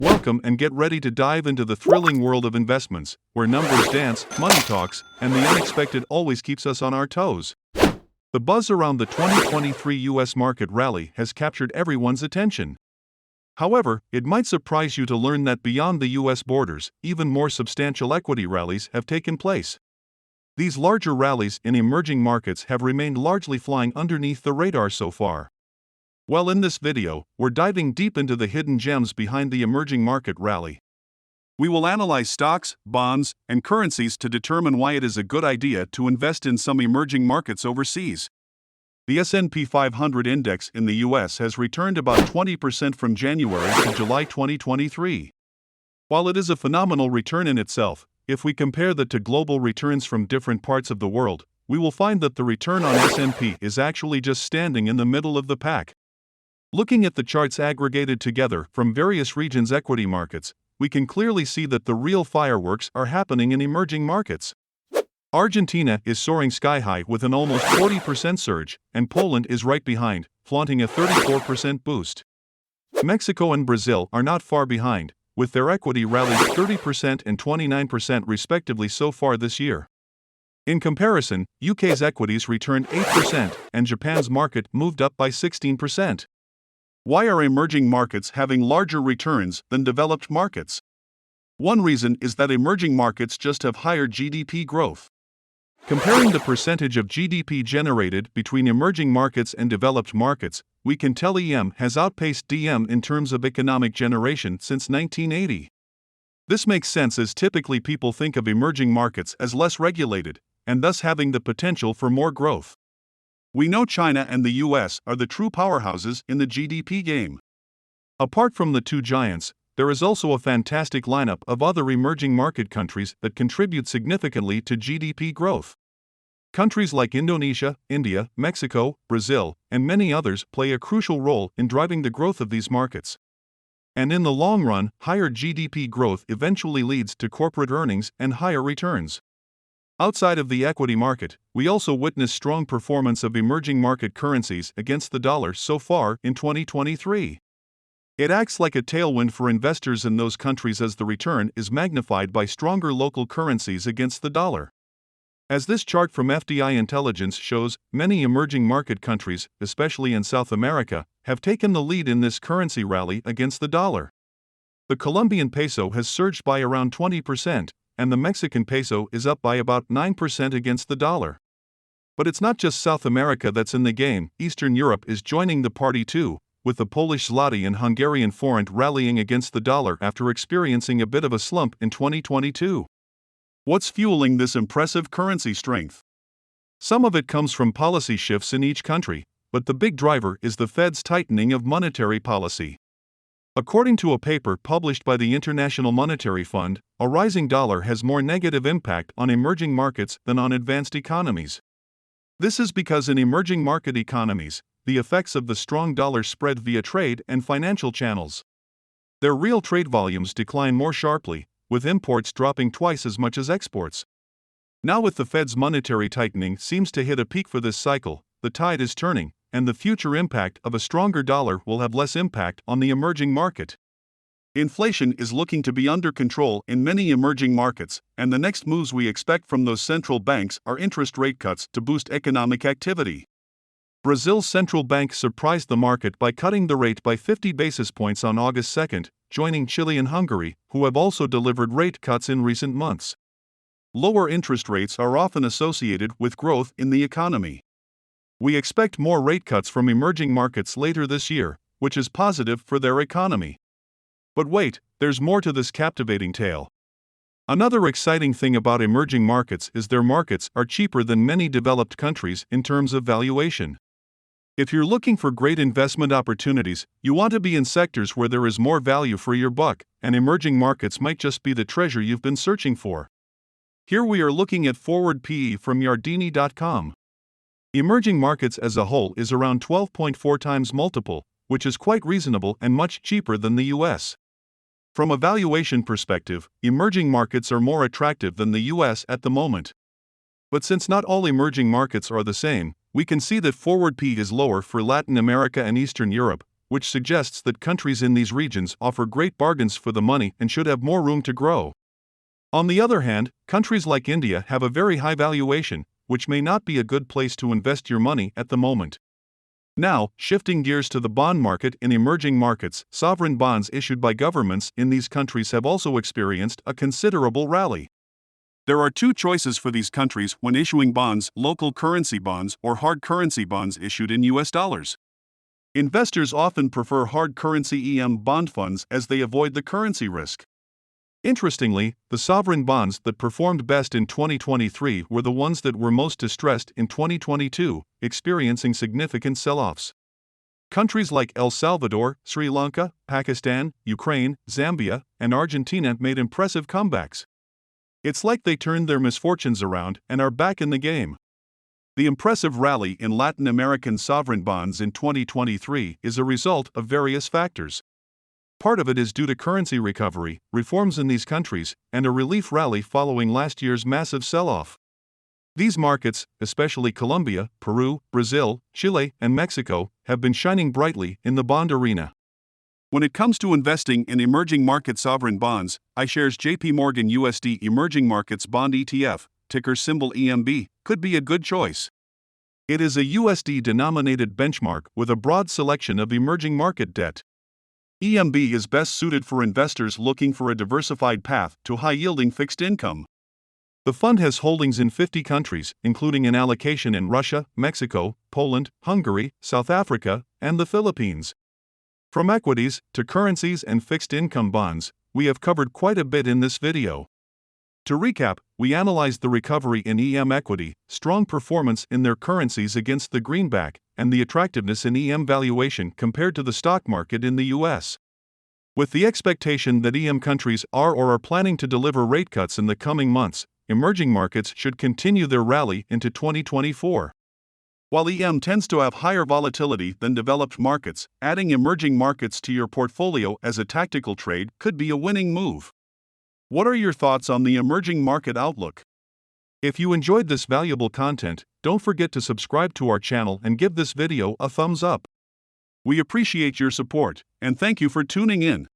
Welcome and get ready to dive into the thrilling world of investments, where numbers dance, money talks, and the unexpected always keeps us on our toes. The buzz around the 2023 U.S. market rally has captured everyone's attention. However, it might surprise you to learn that beyond the U.S. borders, even more substantial equity rallies have taken place. These larger rallies in emerging markets have remained largely flying underneath the radar so far. Well, in this video, we're diving deep into the hidden gems behind the emerging market rally. We will analyze stocks, bonds, and currencies to determine why it is a good idea to invest in some emerging markets overseas. The S&P 500 index in the US has returned about 20% from January to July 2023. While it is a phenomenal return in itself, if we compare that to global returns from different parts of the world, we will find that the return on S&P is actually just standing in the middle of the pack. Looking at the charts aggregated together from various regions' equity markets, we can clearly see that the real fireworks are happening in emerging markets. Argentina is soaring sky-high with an almost 40% surge, and Poland is right behind, flaunting a 34% boost. Mexico and Brazil are not far behind, with their equity rallies 30% and 29% respectively so far this year. In comparison, UK's equities returned 8%, and Japan's market moved up by 16%. Why are emerging markets having larger returns than developed markets? One reason is that emerging markets just have higher GDP growth. Comparing the percentage of GDP generated between emerging markets and developed markets, we can tell EM has outpaced DM in terms of economic generation since 1980. This makes sense as typically people think of emerging markets as less regulated, and thus having the potential for more growth. We know China and the US are the true powerhouses in the GDP game. Apart from the two giants, there is also a fantastic lineup of other emerging market countries that contribute significantly to GDP growth. Countries like Indonesia, India, Mexico, Brazil, and many others play a crucial role in driving the growth of these markets. And in the long run, higher GDP growth eventually leads to corporate earnings and higher returns. Outside of the equity market, we also witness strong performance of emerging market currencies against the dollar so far in 2023. It acts like a tailwind for investors in those countries as the return is magnified by stronger local currencies against the dollar. As this chart from FDI Intelligence shows, many emerging market countries, especially in South America, have taken the lead in this currency rally against the dollar. The Colombian peso has surged by around 20%, and the Mexican peso is up by about 9% against the dollar. But it's not just South America that's in the game, Eastern Europe is joining the party too, with the Polish zloty and Hungarian forint rallying against the dollar after experiencing a bit of a slump in 2022. What's fueling this impressive currency strength? Some of it comes from policy shifts in each country, but the big driver is the Fed's tightening of monetary policy. According to a paper published by the International Monetary Fund, a rising dollar has more negative impact on emerging markets than on advanced economies. This is because in emerging market economies, the effects of the strong dollar spread via trade and financial channels. Their real trade volumes decline more sharply, with imports dropping twice as much as exports. Now with the Fed's monetary tightening seems to hit a peak for this cycle, the tide is turning, and the future impact of a stronger dollar will have less impact on the emerging market. Inflation is looking to be under control in many emerging markets, and the next moves we expect from those central banks are interest rate cuts to boost economic activity. Brazil's central bank surprised the market by cutting the rate by 50 basis points on August 2, joining Chile and Hungary, who have also delivered rate cuts in recent months. Lower interest rates are often associated with growth in the economy. We expect more rate cuts from emerging markets later this year, which is positive for their economy. But wait, there's more to this captivating tale. Another exciting thing about emerging markets is their markets are cheaper than many developed countries in terms of valuation. If you're looking for great investment opportunities, you want to be in sectors where there is more value for your buck, and emerging markets might just be the treasure you've been searching for. Here we are looking at forward PE from Yardeni.com. Emerging markets as a whole is around 12.4 times multiple, which is quite reasonable and much cheaper than the US. From a valuation perspective, emerging markets are more attractive than the US at the moment. But since not all emerging markets are the same, we can see that forward PE is lower for Latin America and Eastern Europe, which suggests that countries in these regions offer great bargains for the money and should have more room to grow. On the other hand, countries like India have a very high valuation, which may not be a good place to invest your money at the moment. Now, shifting gears to the bond market in emerging markets, sovereign bonds issued by governments in these countries have also experienced a considerable rally. There are two choices for these countries when issuing bonds: local currency bonds or hard currency bonds issued in US dollars. Investors often prefer hard currency bond funds as they avoid the currency risk. Interestingly, the sovereign bonds that performed best in 2023 were the ones that were most distressed in 2022, experiencing significant sell-offs. Countries like El Salvador, Sri Lanka, Pakistan, Ukraine, Zambia, and Argentina made impressive comebacks. It's like they turned their misfortunes around and are back in the game. The impressive rally in Latin American sovereign bonds in 2023 is a result of various factors. Part of it is due to currency recovery, reforms in these countries, and a relief rally following last year's massive sell-off. These markets, especially Colombia, Peru, Brazil, Chile, and Mexico, have been shining brightly in the bond arena. When it comes to investing in emerging market sovereign bonds, iShares JP Morgan USD Emerging Markets Bond ETF, ticker symbol EMB, could be a good choice. It is a USD-denominated benchmark with a broad selection of emerging market debt. EMB is best suited for investors looking for a diversified path to high-yielding fixed income. The fund has holdings in 50 countries, including an allocation in Russia, Mexico, Poland, Hungary, South Africa, and the Philippines. From equities to currencies and fixed income bonds, we have covered quite a bit in this video. To recap, we analyzed the recovery in EM equity, strong performance in their currencies against the greenback, and the attractiveness in EM valuation compared to the stock market in the US. With the expectation that EM countries are planning to deliver rate cuts in the coming months, emerging markets should continue their rally into 2024. While EM tends to have higher volatility than developed markets, adding emerging markets to your portfolio as a tactical trade could be a winning move. What are your thoughts on the emerging market outlook? If you enjoyed this valuable content, don't forget to subscribe to our channel and give this video a thumbs up. We appreciate your support, and thank you for tuning in.